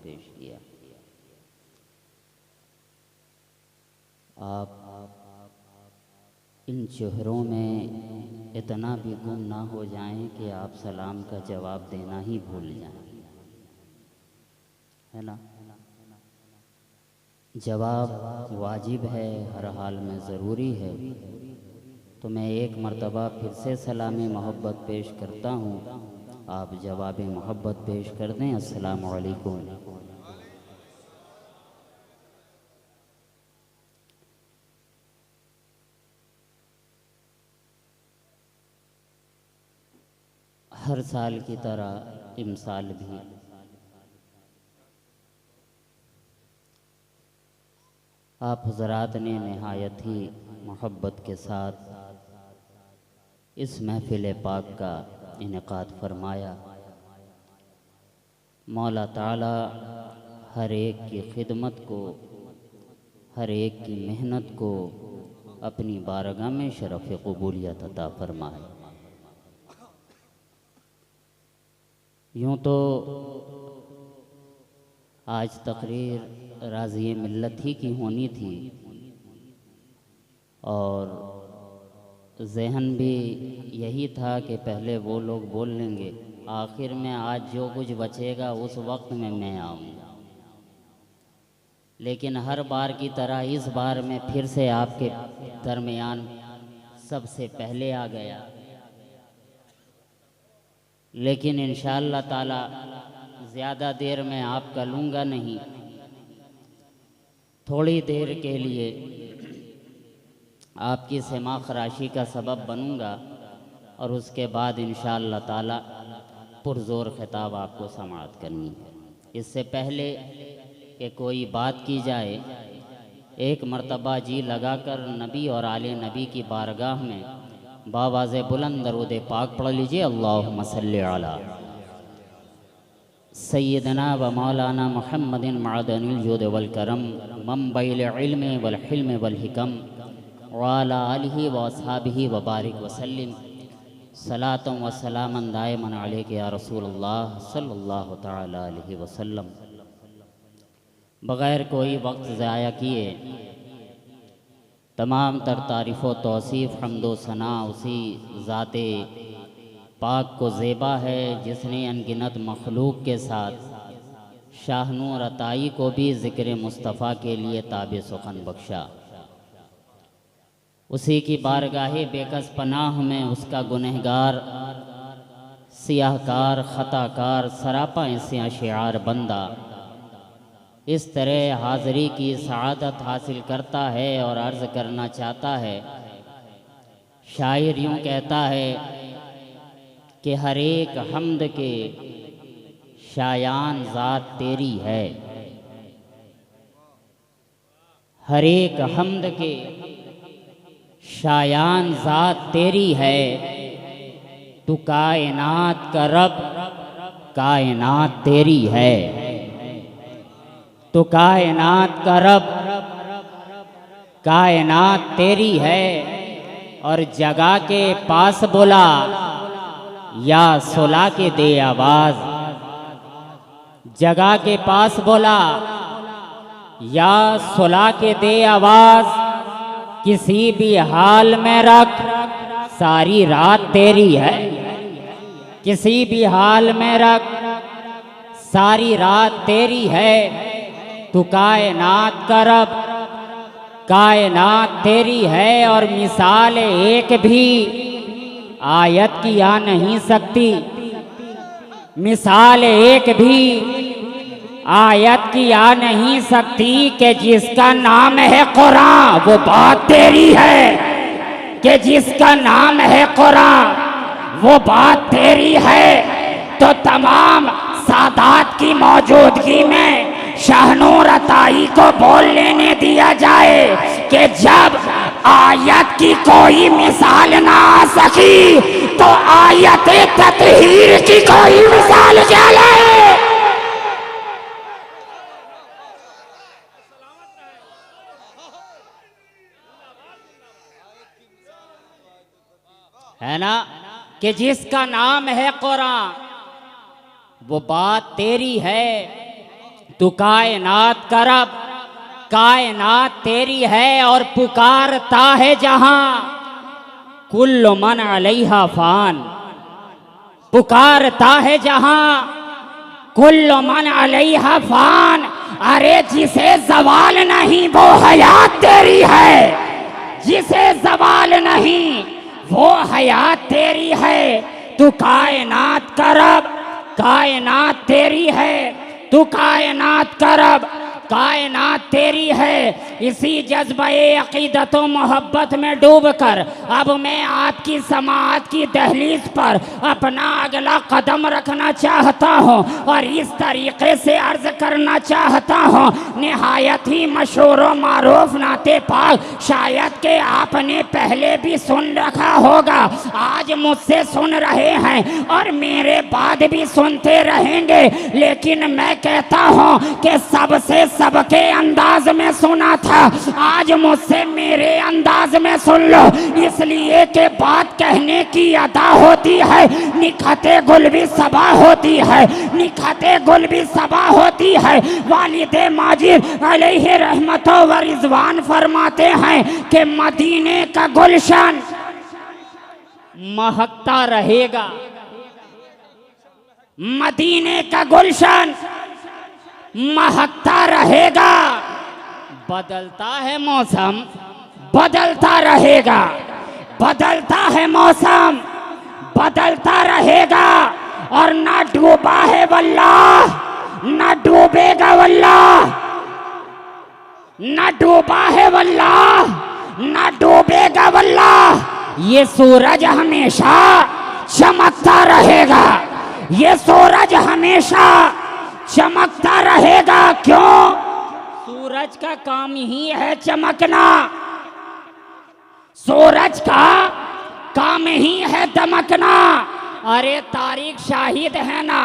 पेश किया। आप इन चेहरों में इतना भी गुम ना हो जाएं कि आप सलाम का जवाब देना ही भूल जाएं, है ना। जवाब वाजिब है, हर हाल में ज़रूरी है। तो मैं एक मर्तबा फिर से सलामी मोहब्बत पेश करता हूँ, आप जवाब मोहब्बत पेश कर दें। अस्सलामु अलैकुम। हर साल की तरह इमसाल भी आप हज़रात ने नहायत ही मोहब्बत के साथ इस महफ़िल पाक का इनेकाद फरमाया। मौला ताला हर एक की खिदमत को, हर एक की मेहनत को अपनी बारगाह में शरफ़ क़बूलियत अता फरमाए। यूँ तो आज तकरीर राज़ी मिल्लत ही की होनी थी और ज़हन भी यही था कि पहले वो लोग बोल लेंगे, आखिर में आज जो कुछ बचेगा उस वक्त में मैं आऊँगा। लेकिन हर बार की तरह इस बार मैं फिर से आपके दरमियान सबसे पहले आ गया। लेकिन इंशाअल्लाह ताला ज़्यादा देर में आपका लूँगा नहीं, थोड़ी देर के लिए आपकी सेमा खराशी का सबब बनूँगा और उसके बाद इंशाअल्लाह ताला पुरज़ोर ख़िताब आपको समाअत करनी है। इससे पहले कि कोई बात की जाए, एक मर्तबा जी लगाकर नबी और आले नबी की बारगाह में बावाज़े बुलंद दरूद पाक पढ़ लीजिए। अल्लाहुम्मा सल्ली अला सय्यदना व मौलाना मुहम्मदिन मअदनिल जुद वल करम मंबइल इल्म वल हिल्म वल हिकम व अला आलिहि व अस्हाबिहि व बारिक व सल्लिम सलातन व सलामन दाइमन अलैका या रसूलुल्लाह सल्लल्लाहु तआला अलैहि वसल्लम। बग़ैर कोई वक्त ज़ाया किए तमाम तर तारीफ़ व तौसीफ़ हम्दो सना उसी ज़ाते पाक को ज़ेबा है जिसने अनगिनत मखलूक के साथ शाहनूर अताई को भी ज़िक्र मुस्तफ़ा के लिए ताबे सुखन बख्शा। उसी की बारगाहे बेकस पनाह में उसका गुनहगार सियाहकार ख़ताकार सरापा ऐसे शिआर बंदा इस तरह हाज़री की सआदत हासिल करता है और अर्ज़ करना चाहता है। शायर यूँ कहता है कि हर एक हम्द के शायान ज़ात तेरी है, हर एक हम्द के शायान ज़ात तेरी है। तू कायनात का रब, कायनात तेरी है। तो कायनात का रब, कायनात तेरी है। और जगह के पास बोला या सुला के दे आवाज़, जगह के पास बोला या सुला के दे आवाज़। किसी भी हाल में रख सारी रात तेरी है, किसी भी हाल में रख सारी रात तेरी है। तू कायनात का रब, कायनात तेरी है। और मिसाल एक भी आयत की आ नहीं सकती, मिसाल एक भी आयत की आ नहीं सकती कि जिसका नाम है कुरान वो बात तेरी है, कि जिसका नाम है कुरान वो बात तेरी है। तो तमाम सादात की मौजूदगी में शाहनूर अताई को बोल लेने दिया जाए कि जब आयत की कोई मिसाल ना आ सकी तो आयत तत्हीर की कोई मिसाल क्या लाए। है ना कि जिसका नाम है कुरान वो बात तेरी है। तू कायनात का रब, कायनात तेरी है और पुकारता है जहां, कुल्लु मन अलैहा फान, पुकारता है जहां, कुल्लु मन अलैहा फान। अरे जिसे जवाल नहीं वो हयात तेरी है, जिसे जवाल नहीं वो हयात तेरी है। तू कायनात का रब, कायनात तेरी है, तू कायनात का रब, कायनात तेरी है। इसी जज्बे अकीदत व मोहब्बत में डूबकर अब मैं आपकी समाअत की दहलीज पर अपना अगला कदम रखना चाहता हूँ और इस तरीके से अर्ज करना चाहता हूँ। निहायत ही मशहूर व मारूफ नाते पाक शायद के आपने पहले भी सुन रखा होगा, आज मुझसे सुन रहे हैं और मेरे बाद भी सुनते रहेंगे, लेकिन मैं कहता हूँ कि सबसे सबके अंदाज में सुना था, आज मुझसे मेरे अंदाज में सुन लो। इसलिए कि बात कहने की अदा होती है, निखते गुल भी सबा होती है, निखते गुल भी सबा होती है। वालिदे माजिद अलैहि रहमतो व रिजवान फरमाते हैं कि मदीने का गुलशन महकता रहेगा, मदीने का गुलशन महकता रहेगा। बदलता है मौसम, बदलता रहेगा, बदलता है मौसम, बदलता रहेगा और ना डूबा है वल्लाह, ना डूबेगा वल्लाह, ना डूबा है वल्लाह, ना डूबेगा वल्लाह। ये सूरज हमेशा चमकता रहेगा, ये सूरज हमेशा चमकता रहेगा। क्यों? सूरज का काम ही है चमकना, सूरज का काम ही है दमकना। अरे तारीख शाहिद है ना,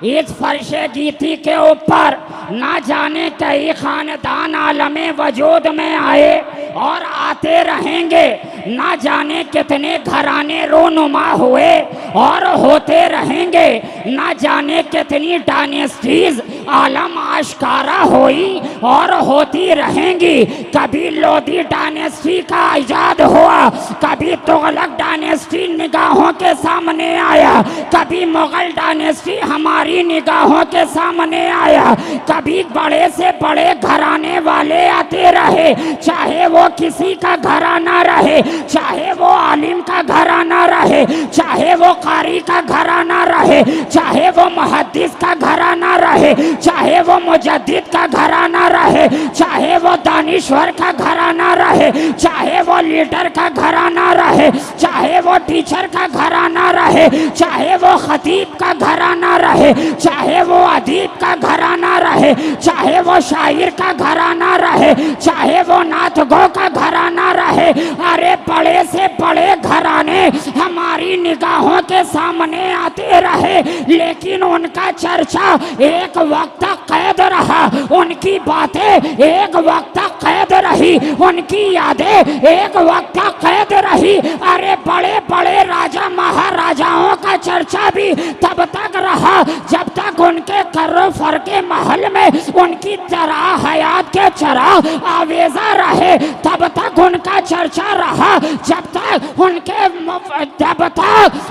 इस फर्शे गीती के ऊपर ना जाने कई खानदान आलमे वजूद में आए और आते रहेंगे, ना जाने कितने घराने रोनुमा हुए और होते रहेंगे, ना जाने कितनी डायनेस्टीज आलम आश्कारा हुई और होती रहेंगी। कभी लोधी डायनेस्टी का इजाद हुआ, कभी तुगलक डायनेस्टी निगाहों के सामने आया, कभी मुगल डायनेस्टी हमारी निगाहों के सामने आया, कभी बड़े से बड़े घराने वाले आते रहे, चाहे वो किसी का घराना रहे, चाहे वो आलिम का घराना रहे, चाहे वो कारी का घराना रहे, चाहे वो मुहद्दिस का घराना रहे, चाहे वो मुजद्दिद का घराना रहे, चाहे वो दानिश्वर का घराना रहे, चाहे वो लीडर का घराना रहे, चाहे वो टीचर का घराना रहे, चाहे वो खतीब का घराना रहे, चाहे वो अदीब का घराना रहे, चाहे वो शायर का घराना रहे, चाहे वो नातगो का घराना रहे। अरे बड़े से बड़े घराने हमारी निगाहों के सामने आते रहे, लेकिन उनका चर्चा एक वक्त तक कैद रहा, उनकी बातें एक वक्त तक कैद रही, उनकी यादें एक वक्त तक कैद रही। अरे बड़े बड़े राजा महाराजाओं का चर्चा भी तब तक रहा जब तक उनके कर्रो फरके महल में उनकी तरह हयात के चराग आवेजा रहे, तब तक उनका चर्चा रहा जब तक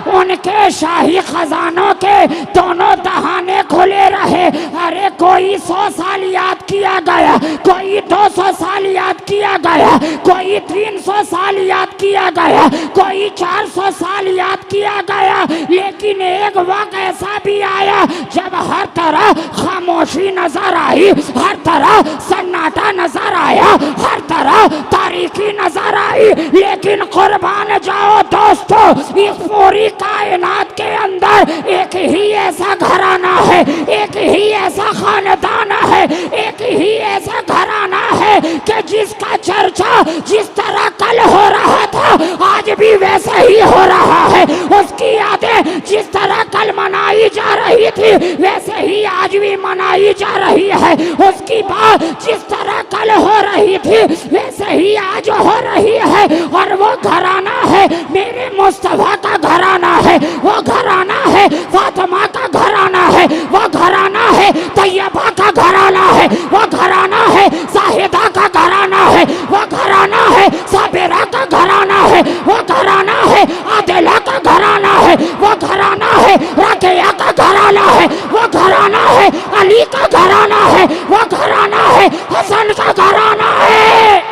उनके शाही खजानों के दोनों दहाने खुले रहे। अरे कोई 100 साल याद किया गया, कोई 200 साल याद किया गया, कोई 300 साल याद किया गया, कोई 400 साल याद किया गया, लेकिन एक वक्त ऐसा भी आया जब हर तरह खामोशी नजर आई, हर तरह सन्नाटा नजर आया, हर तरह तारीकी नजर आई। लेकिन कुर्बान जाओ दोस्तों, इस पूरी कायनात के अंदर एक ही ऐसा घराना है, एक ही ऐसा खानदान है, एक ही ऐसा घराना है कि जिसका चर्चा जिस तरह कल हो रहा था आज भी वैसे ही हो रहा है, उसकी यादें जिस तरह कल मनाई जा रही थी वैसे ही आज भी मनाई जा रही है, उसकी बात जिस तरह कल हो रही थी वैसे ही आज हो रही है। और वो घराना है मेरे मुस्तफा का घराना है, वो घराना है फातिमा का घराना है, वो घराना है तैयबा का घराना है, वो घराना है साहिदा का घराना है, वो घराना है साबिरा का घराना है, वो घराना है आदिला का घराना है, वो घराना है राकिया का घराना है, वो घराना है अली का घराना है, वो घराना है हसन का घराना है।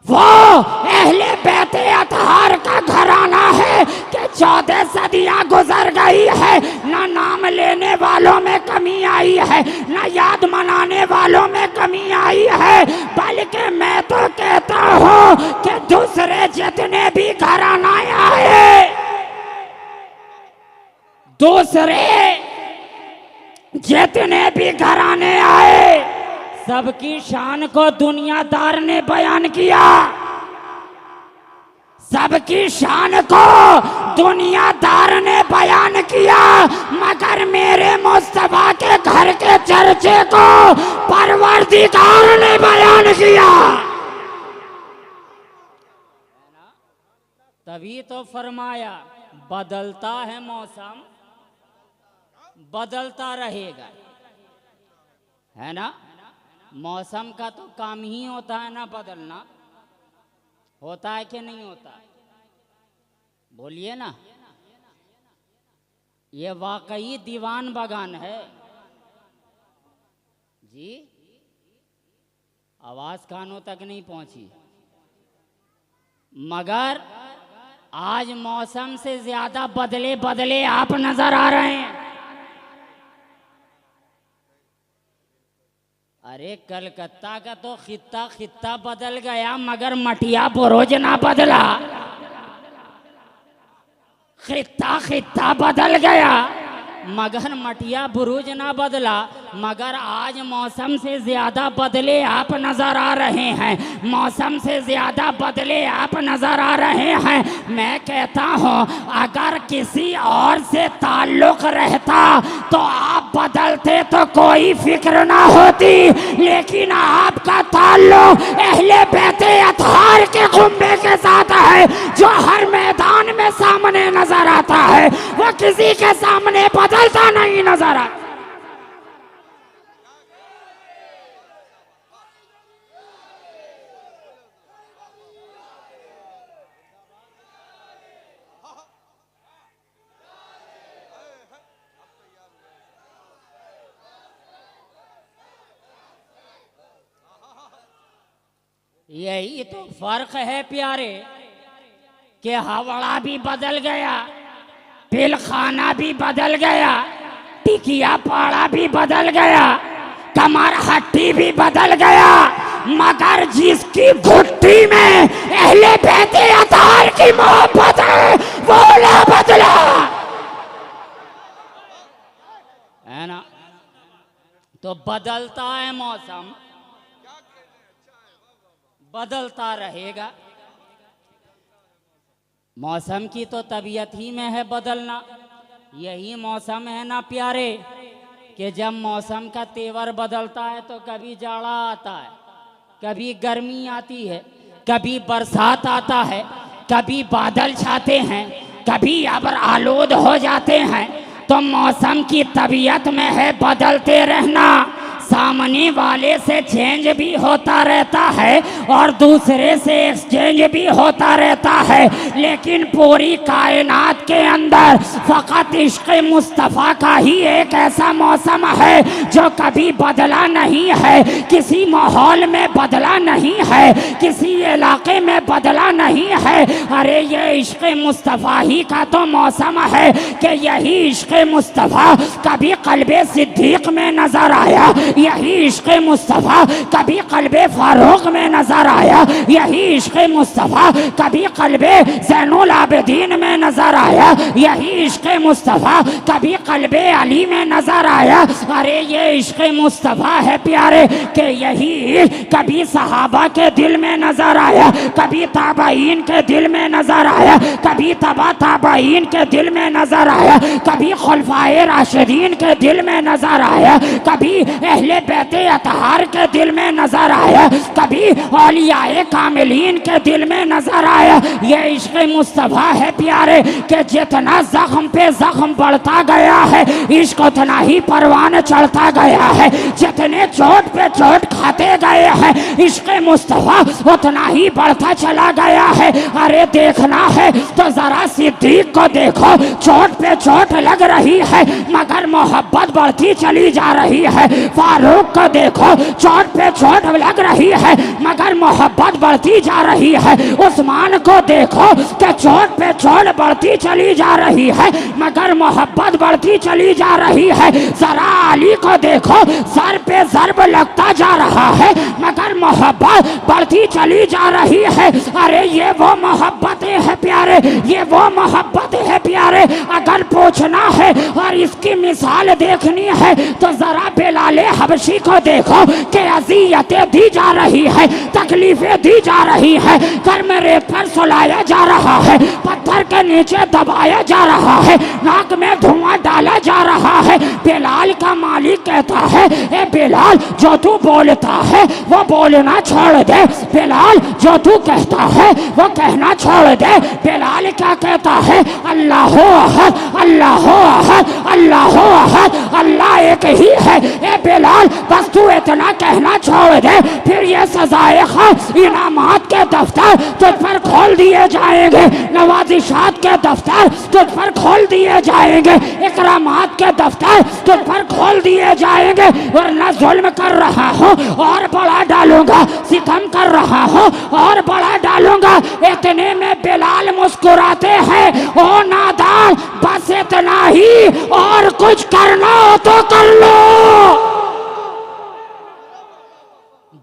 वो अहले बैते अतहार का घराना है कि 14 सदियां गुजर गई है, ना नाम लेने वालों में कमी आई है, ना याद मनाने वालों में कमी आई है, बल्कि मैं तो कहता हूँ कि दूसरे जितने भी घराना आए, दूसरे जितने भी घराने आए, सबकी शान को दुनियादार ने बयान किया, सबकी शान को दुनियादार ने बयान किया, मगर मेरे मुस्तफा के घर के चर्चे को परवरदिगार ने बयान किया। तभी तो फरमाया बदलता है मौसम, बदलता रहेगा, है ना। मौसम का तो काम ही होता है ना बदलना, होता है कि नहीं होता, बोलिए ना। ये वाकई दीवान बगान है जी, आवाज कानों तक नहीं पहुंची, मगर आज मौसम से ज्यादा बदले बदले आप नजर आ रहे हैं। अरे कलकत्ता का तो खित्ता खित्ता बदल गया, मगर मटिया बुरुज ना बदला। खित्ता खित्ता बदल गया मगर मटिया बुरुज ना बदला, मगर आज मौसम से ज्यादा बदले आप नजर आ रहे हैं, मौसम से ज्यादा बदले आप नजर आ रहे हैं। मैं कहता हूँ अगर किसी और से ताल्लुक रहता तो आप बदलते तो कोई फिक्र ना होती, लेकिन आपका ताल्लुक अहले बैते अतहार के गुम्बे के साथ है, जो हर मैदान में सामने नजर आता है, वो किसी के सामने बदलता नहीं नजर आता। यही तो फर्क है प्यारे कि हावड़ा भी बदल गया, पिलखाना भी बदल गया, टिकिया पाड़ा भी बदल गया, कमर हट्टी भी बदल गया, मगर जिसकी घुट्टी में अहले बैते अतहार की मोहब्बत है वो ना बदला, है ना। तो बदलता है मौसम, बदलता रहेगा। मौसम की तो तबीयत ही में है बदलना। यही मौसम है ना प्यारे कि जब मौसम का तेवर बदलता है तो कभी जाड़ा आता है, कभी गर्मी आती है, कभी बरसात आता है, कभी बादल छाते हैं, कभी अबर आलूद हो जाते हैं। तो मौसम की तबीयत में है बदलते रहना, सामने वाले से चेंज भी होता रहता है और दूसरे से एक्सचेंज भी होता रहता है, लेकिन पूरी कायनात के अंदर फकत इश्क़ मुस्तफ़ा का ही एक ऐसा मौसम है जो कभी बदला नहीं है, किसी माहौल में बदला नहीं है, किसी इलाके में बदला नहीं है। अरे ये इश्क़ मुस्तफ़ा ही का तो मौसम है कि यही इश्क़ मुस्तफ़ा कभी क़ल्बे सिद्दीक़ में नज़र आया, यही इश्क़ मुस्तफ़ा कभी क़ल्बे फारूक में नजर आया, यही इश्क़ मुस्तफ़ा कभी क़ल्बे ज़ैनुल आबिदीन में नजर आया, यही इश्क़ मुस्तफ़ा कभी क़ल्बे अली में नजर आया। अरे ये इश्क़ मुस्तफ़ा है प्यारे कि यही कभी सहाबा के दिल में नजर आया, कभी ताबईन के दिल में नजर आया, कभी तबा ताबईन के दिल में नजर आया, कभी खुलफाए राशिदीन के दिल में नजर आया, कभी अहले अहले बैते अतहार के दिल में नजर आया, कभी औलियाए कामिलीन के दिल में नजर आया। ये इश्क़ मुस्तफ़ा है प्यारे कि जितना जख्म पे जख्म बढ़ता गया है, इश्क उतना ही परवान चढ़ता गया है। जितने चोट पे चोट खाते गए हैं, इश्क़ मुस्तफ़ा उतना ही बढ़ता चला गया है। अरे देखना है तो जरा सिद्दीक को देखो, चोट पे चोट लग रही है मगर मोहब्बत बढ़ती चली जा रही है। फारूक को देखो, चोट पे चोट लग रही है मगर मोहब्बत बढ़ती जा रही है। उस्मान को देखो कि चोट पे चोट बढ़ती चली जा रही है मगर मोहब्बत बढ़ती चली जा रही है। जरा अली को देखो, सर पे ज़र्ब लगता जा रहा है मगर मोहब्बत बढ़ती चली जा रही है। अरे ये वो मोहब्बतें हैं प्यारे, ये वो मोहब्बतें हैं प्यारे। अगर पूछना है और इसकी मिसाल देखनी है तो जरा बिलाल हबशी को देखो कि अज़ियतें दी जा रही है, तकलीफें दी जा रही है, गर्म रेत पर सुलाया जा रहा है, पत्थर के नीचे दबाया जा रहा है, नाक में धुआं डाला जा रहा है। बिलाल का मालिक कहता है, ए बिलाल जो तू बोलता है वो बोलना छोड़ दे, बिलाल जो तू कहता है वो कहना छोड़ दे। बिलाल क्या कहता है? अल्लाह अहद, अल्लाह अहद, अल्लाह अहद, अल्लाह एक ही है। ए बिलाल बस तू इतना कहना छोड़ दे, फिर ये सजाए खास इनामात के दफ्तर तुझ पर खोल दिए जाएंगे, नवाजिशात के दफ्तर तुझ पर खोल दिए जाएंगे, इकरामात के दफ्तर तुझ पर खोल दिए जाएंगे। वरना जुल्म कर रहा हूँ और बड़ा डालूंगा, सितम कर रहा हूँ और बड़ा डालूंगा। इतने में बिलाल मुस्कुराते हैं, ओ नादान बस इतना ही, और कुछ करना हो तो कर लो,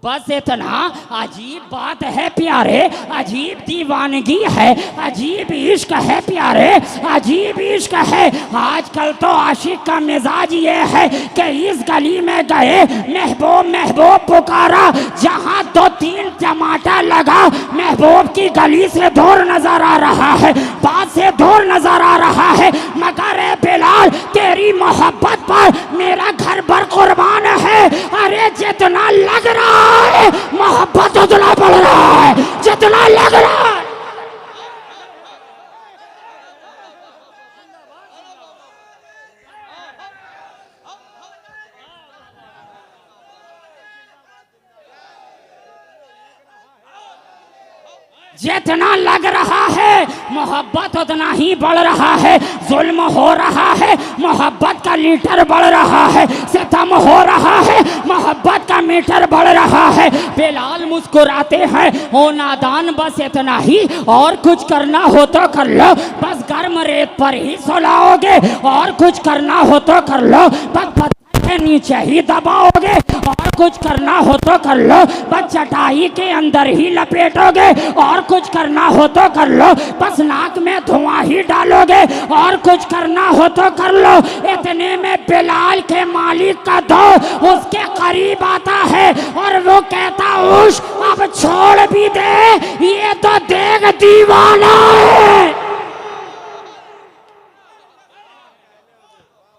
बस इतना। अजीब बात है प्यारे, अजीब दीवानगी है, अजीब इश्क है प्यारे, अजीब इश्क है। आजकल तो आशिक का मिजाज ये है कि इस गली में गए, महबूब महबूब पुकारा, जहाँ 2-3 टमाटर लगा, महबूब की गली से दूर नजर आ रहा है, बात से दूर नजर आ रहा है। मगर ए बिलाल तेरी मोहब्बत पर मेरा घर भर कुर्बान है। अरे जितना लग रहा है मोहब्बत उतना बढ़ रहा है, जितना लग रहा है। जितना लग रहा है मोहब्बत उतना ही बढ़ रहा है। जुल्म हो रहा है, मोहब्बत का लीटर बढ़ रहा है, सितम हो रहा है, मोहब्बत का मीटर बढ़ रहा है। बिलाल मुस्कुराते हैं, ओ नादान बस इतना ही, और कुछ करना हो तो कर लो, बस गर्म रेत पर ही सुलाओगे, और कुछ करना हो तो कर लो, बस के नीचे ही दबाओगे, और कुछ करना हो तो कर लो, बस चटाई के अंदर ही लपेटोगे, और कुछ करना हो तो कर लो, बस नाक में धुआं ही डालोगे, और कुछ करना हो तो कर लो। इतने में बिलाल के मालिक का दो उसके करीब आता है और वो कहता, उश अब छोड़ भी दे, ये तो देख दीवाना है,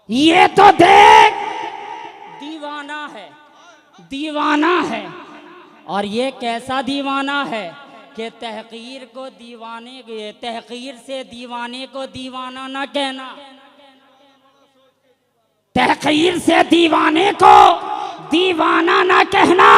ये तो देख दीवाना है, दीवाना है। और ये कैसा दीवाना है कि तहकीर को दीवाने, तहकीर से दीवाने को दीवाना ना कहना, तहकीर से दीवाने को दीवाना ना कहना।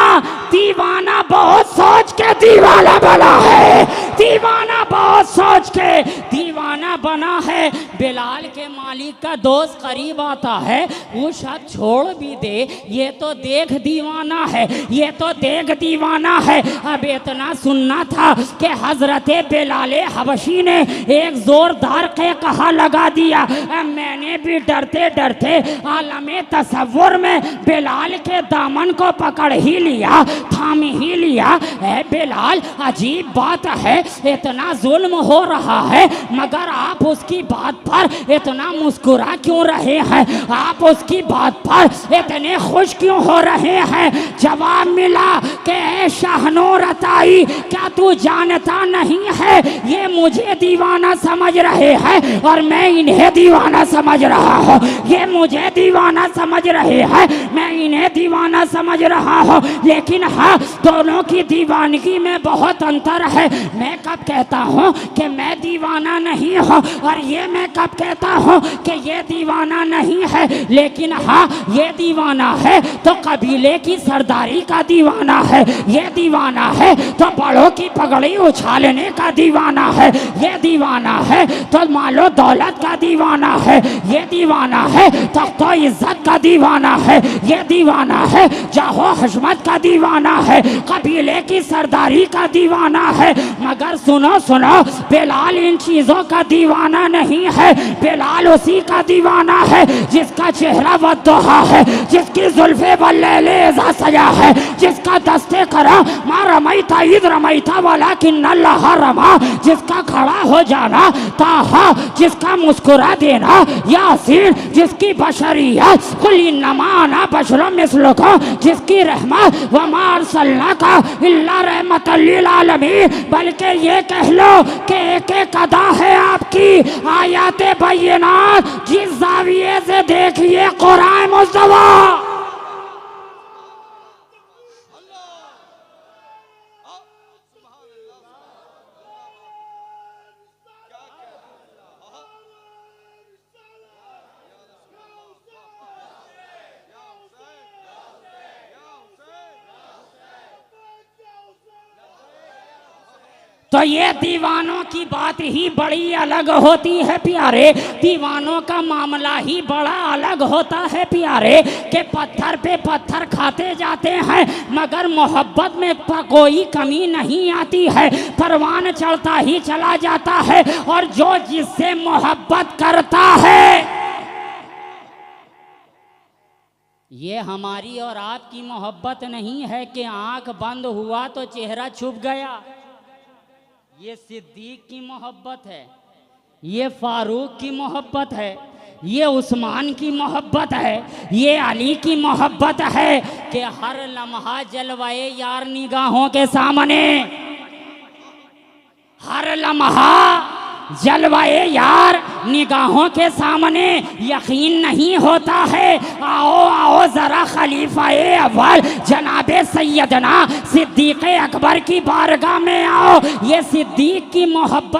दीवाना बहुत सोच के दीवाना बना है, दीवाना बहुत सोच के दीवाना बना है। बिलाल के मालिक का दोस्त करीब आता है, वो शायद छोड़ भी दे, ये तो देख दीवाना है, ये तो देख दीवाना है। अब इतना सुनना था कि हजरत बिलाल हबशी ने एक जोरदार के कहा लगा दिया। मैंने भी डरते डरते आलमे तसव्वुर में बिलाल के दामन को पकड़ ही लिया, थाम ही लिया। बिलाल अजीब बात है, इतना जुल्म हो रहा है, मगर आप उसकी बात पर इतना मुस्कुरा क्यों रहे हैं? आप उसकी बात पर इतने खुश क्यों हो रहे हैं? जवाब मिला कि ऐ शाहनूर अताई, क्या तू जानता नहीं है ये मुझे दीवाना समझ रहे हैं और मैं इन्हें दीवाना समझ रहा हूँ। ये मुझे दीवाना समझ रहे हैं, मैं इन्हें दीवाना समझ रहा हूँ। लेकिन हाँ, दोनों की दीवानगी में बहुत अंतर है। मैं कब कहता हूँ कि मैं दीवाना नहीं हूँ और ये मैं कब कहता हूँ कि ये दीवाना नहीं है। लेकिन हाँ, ये दीवाना है तो कबीले की सरदारी का दीवाना है, ये दीवाना है तो बड़ों की पगड़ी उछालने का दीवाना है, ये दीवाना है तो मालो दौलत का दीवाना है, ये दीवाना है तख्तो इज्जत का दीवाना है, ये दीवाना है जाहो हशमत का दीवाना है, कबीले की सरदारी का दीवाना है। मगर सुनो सुनो, बिलाल इन चीजों का दीवाना नहीं है। बिलाल उसी का दीवाना है जिसका चेहरा वद्दुहा है, जिसकी जुल्फे बल्लेले सजा है, जिसका दस्ते करा माँ रमैता ईद रमैता वाला किन्नल्लाह रमा, जिसका खड़ा हो जाना ताहा, जिसका मुस्कुरा देना यासीन, जिसकी बशरियत कुल इन्नमा अना बशरुम मिस्लुकुम, जिसकी रहमत व मा अर्सलनाका इल्ला रहमतल लिल आलमीन। बल्कि ये कह लो कि एक एक अदा है आपकी आयाते बैयिनात, जिस जाविये से देखिए कुरान मुस्तफा। तो ये दीवानों की बात ही बड़ी अलग होती है प्यारे, दीवानों का मामला ही बड़ा अलग होता है प्यारे, कि पत्थर पे पत्थर खाते जाते हैं मगर मोहब्बत में कोई कमी नहीं आती है, परवान चढ़ता ही चला जाता है। और जो जिससे मोहब्बत करता है, ये हमारी और आपकी मोहब्बत नहीं है कि आंख बंद हुआ तो चेहरा छुप गया। ये सिद्दीक की मोहब्बत है, ये फारूक की मोहब्बत है, ये उस्मान की मोहब्बत है, ये अली की मोहब्बत है कि हर लम्हा जलवाए यार निगाहों के सामने, हर लम्हा जलवाए यार निगाहों के सामने। यकीन नहीं होता है, आओ आओ जरा खलीफाए अव्वल जनाबे सैयदना सिद्दीक़ अकबर की बारगाह में आओ। ये सिद्दीक की मोहब्बत